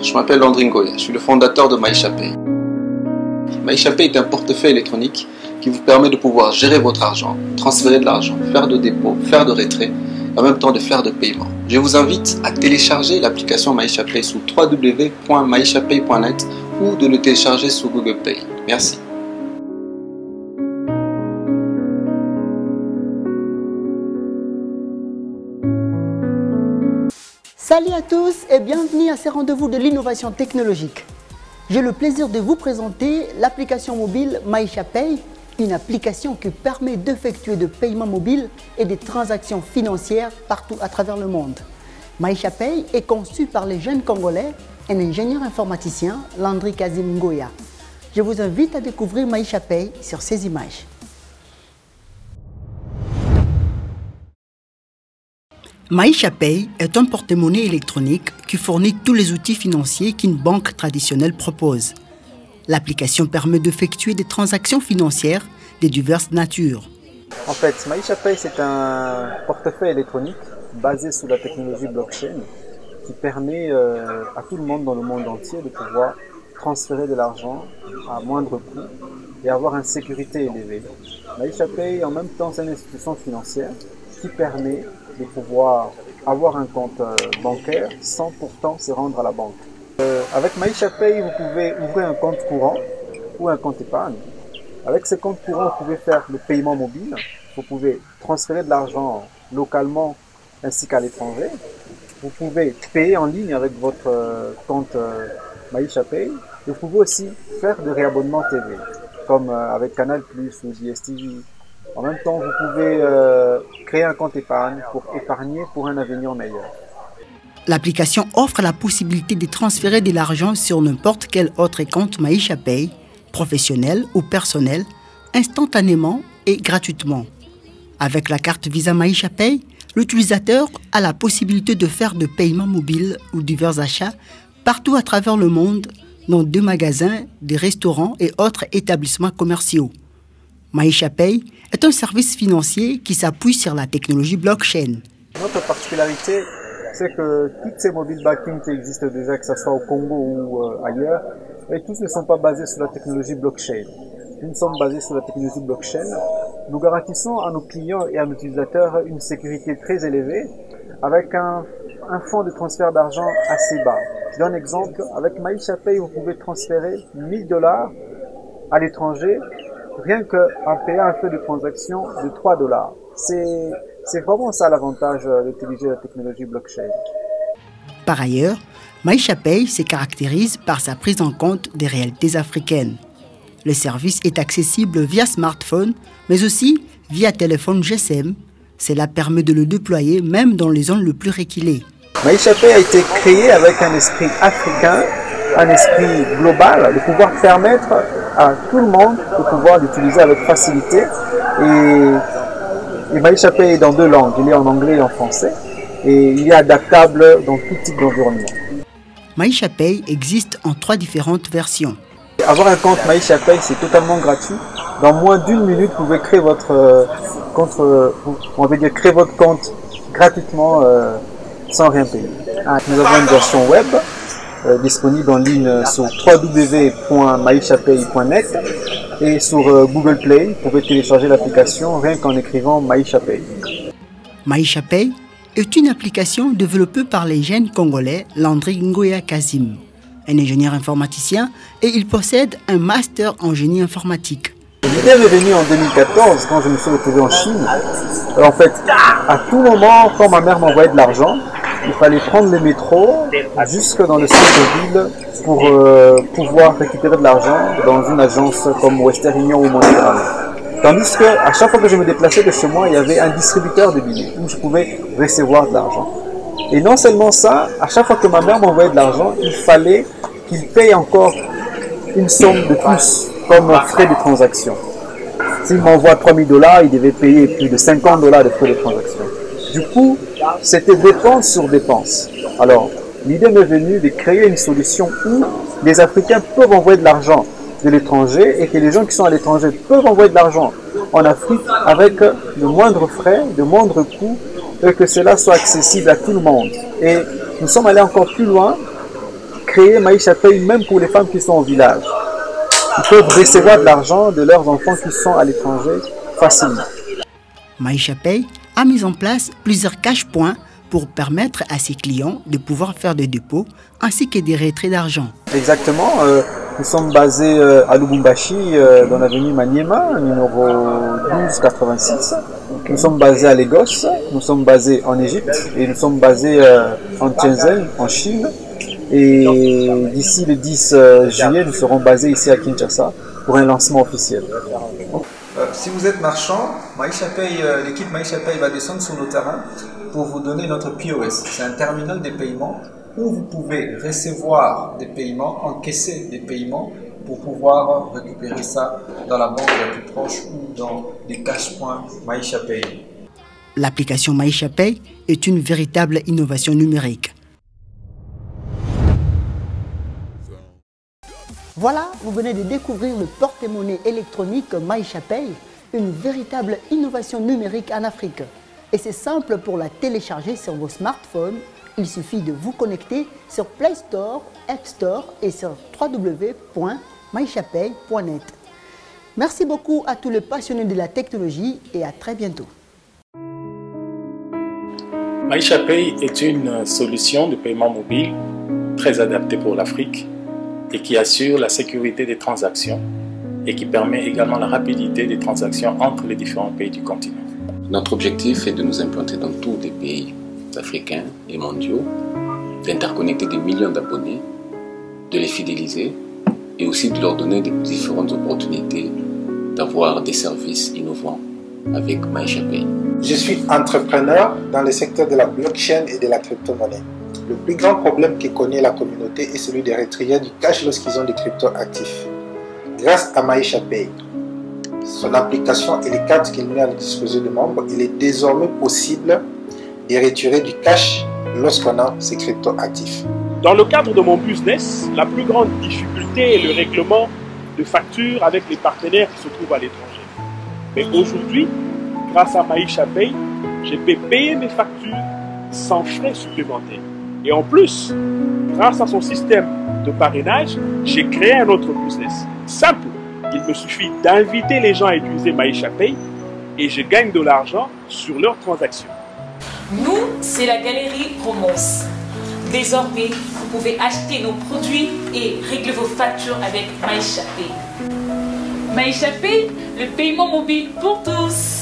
Je m'appelle Landry Ngoya, je suis le fondateur de MaishaPay. MaishaPay est un portefeuille électronique qui vous permet de pouvoir gérer votre argent, transférer de l'argent, faire de dépôts, faire de retraits, et en même temps de faire de paiements. Je vous invite à télécharger l'application MaishaPay sur www.maishapay.net ou de le télécharger sur Google Play. Merci. Salut à tous et bienvenue à ces rendez-vous de l'innovation technologique. J'ai le plaisir de vous présenter l'application mobile MaishaPay, une application qui permet d'effectuer des paiements mobiles et des transactions financières partout à travers le monde. MaishaPay est conçu par les jeunes Congolais, un ingénieur informaticien, Landry Kazim Ngoya. Je vous invite à découvrir MaishaPay sur ces images. MaishaPay est un porte-monnaie électronique qui fournit tous les outils financiers qu'une banque traditionnelle propose. L'application permet d'effectuer des transactions financières de diverses natures. En fait, MaishaPay, c'est un portefeuille électronique basé sur la technologie blockchain qui permet à tout le monde dans le monde entier de pouvoir transférer de l'argent à moindre coût et avoir une sécurité élevée. MaishaPay, en même temps, c'est une institution financière qui permet de pouvoir avoir un compte bancaire sans pourtant se rendre à la banque. Avec MaishaPay, vous pouvez ouvrir un compte courant ou un compte épargne. Avec ce compte courant, vous pouvez faire le paiement mobile, vous pouvez transférer de l'argent localement ainsi qu'à l'étranger. Vous pouvez payer en ligne avec votre compte MaishaPay. Et vous pouvez aussi faire de réabonnement TV, comme avec Canal+ ou DSTV. En même temps, vous pouvez créer un compte épargne pour épargner pour un avenir meilleur. L'application offre la possibilité de transférer de l'argent sur n'importe quel autre compte MaishaPay, professionnel ou personnel, instantanément et gratuitement. Avec la carte Visa MaishaPay, l'utilisateur a la possibilité de faire de paiements mobiles ou divers achats partout à travers le monde, dans des magasins, des restaurants et autres établissements commerciaux. MaishaPay est un service financier qui s'appuie sur la technologie blockchain. Notre particularité, c'est que toutes ces mobile banking qui existent déjà, que ce soit au Congo ou ailleurs, et tous ne sont pas basés sur la technologie blockchain. Nous sommes basés sur la technologie blockchain. Nous garantissons à nos clients et à nos utilisateurs une sécurité très élevée avec un fonds de transfert d'argent assez bas. Je donne un exemple. Avec MaishaPay, vous pouvez transférer $1000 à l'étranger rien qu'en payant un frais de transaction de $3. C'est vraiment ça l'avantage d'utiliser la technologie blockchain. Par ailleurs, MaishaPay se caractérise par sa prise en compte des réalités africaines. Le service est accessible via smartphone, mais aussi via téléphone GSM. Cela permet de le déployer même dans les zones les plus reculées. MaishaPay a été créé avec un esprit africain, un esprit global, de pouvoir permettre à tout le monde de pouvoir l'utiliser avec facilité. Et MaishaPay est dans 2 langues, il est en anglais et en français, et il est adaptable dans tout type d'environnement. MaishaPay existe en 3 différentes versions. Avoir un compte MaishaPay, c'est totalement gratuit. Dans moins d'1 minute, vous pouvez créer votre compte gratuitement sans rien payer. Nous avons une version web disponible en ligne sur www.maishapay.net et sur Google Play. Vous pouvez télécharger l'application rien qu'en écrivant MaishaPay. MaishaPay est une application développée par les jeunes Congolais Landry Ngoya Kazim, un ingénieur informaticien, et il possède un master en génie informatique. L'idée m'est venue en 2014 quand je me suis retrouvé en Chine. En fait, à tout moment, quand ma mère m'envoyait de l'argent, il fallait prendre le métro jusque dans le centre-ville pour pouvoir récupérer de l'argent dans une agence comme Western Union ou Money. Tandis qu'à chaque fois que je me déplaçais de chez moi, il y avait un distributeur de billets où je pouvais recevoir de l'argent. Et non seulement ça, à chaque fois que ma mère m'envoyait de l'argent, il fallait qu'il paye encore une somme de plus comme frais de transaction. S'il m'envoie $3000, il devait payer plus de $50 de frais de transaction. Du coup, c'était dépense sur dépense. Alors, l'idée m'est venue de créer une solution où les Africains peuvent envoyer de l'argent de l'étranger et que les gens qui sont à l'étranger peuvent envoyer de l'argent en Afrique avec de moindres frais, de moindres coûts et que cela soit accessible à tout le monde. Et nous sommes allés encore plus loin créé Maïcha Pay même pour les femmes qui sont au village. Ils peuvent recevoir de l'argent de leurs enfants qui sont à l'étranger facilement. Maïcha Pay a mis en place plusieurs cash-points pour permettre à ses clients de pouvoir faire des dépôts ainsi que des retraits d'argent. Exactement. Nous sommes basés à Lubumbashi, dans l'avenue Maniema, numéro 1286. Nous sommes basés à Lagos, nous sommes basés en Égypte et nous sommes basés en Shenzhen, en Chine. Et d'ici le 10 juillet, nous serons basés ici à Kinshasa pour un lancement officiel. Si vous êtes marchand, l'équipe Maïcha Pay va descendre sur nos terrains pour vous donner notre POS. C'est un terminal des paiements où vous pouvez recevoir des paiements, encaisser des paiements pour pouvoir récupérer ça dans la banque la plus proche ou dans des cash-points Maïcha Pay. L'application Maïcha Pay est une véritable innovation numérique. Voilà, vous venez de découvrir le porte-monnaie électronique Maïcha Pay, une véritable innovation numérique en Afrique. Et c'est simple pour la télécharger sur vos smartphones. Il suffit de vous connecter sur Play Store, App Store et sur www.maïchapay.net. Merci beaucoup à tous les passionnés de la technologie et à très bientôt. Maïcha Pay est une solution de paiement mobile très adaptée pour l'Afrique et qui assure la sécurité des transactions et qui permet également la rapidité des transactions entre les différents pays du continent. Notre objectif est de nous implanter dans tous les pays africains et mondiaux, d'interconnecter des millions d'abonnés, de les fidéliser et aussi de leur donner des différentes opportunités d'avoir des services innovants avec Maïcha Pay. Je suis entrepreneur dans le secteur de la blockchain et de la crypto-monnaie. Le plus grand problème que connaît la communauté est celui des retrayeurs du cash lorsqu'ils ont des crypto-actifs. Grâce à Maïcha Pay, son application et les cartes qu'il met à la disposition des membres, il est désormais possible de retirer du cash lorsqu'on a ces crypto-actifs. Dans le cadre de mon business, la plus grande difficulté est le règlement de factures avec les partenaires qui se trouvent à l'étranger. Mais aujourd'hui, grâce à Maïcha Pay, je peux payer mes factures sans frais supplémentaires. Et en plus, grâce à son système de parrainage, j'ai créé un autre business. Simple, il me suffit d'inviter les gens à utiliser Maïcha Pay et je gagne de l'argent sur leurs transactions. Nous, c'est la galerie Romance. Désormais, vous pouvez acheter nos produits et régler vos factures avec Maïcha Pay. Maïcha Pay, le paiement mobile pour tous.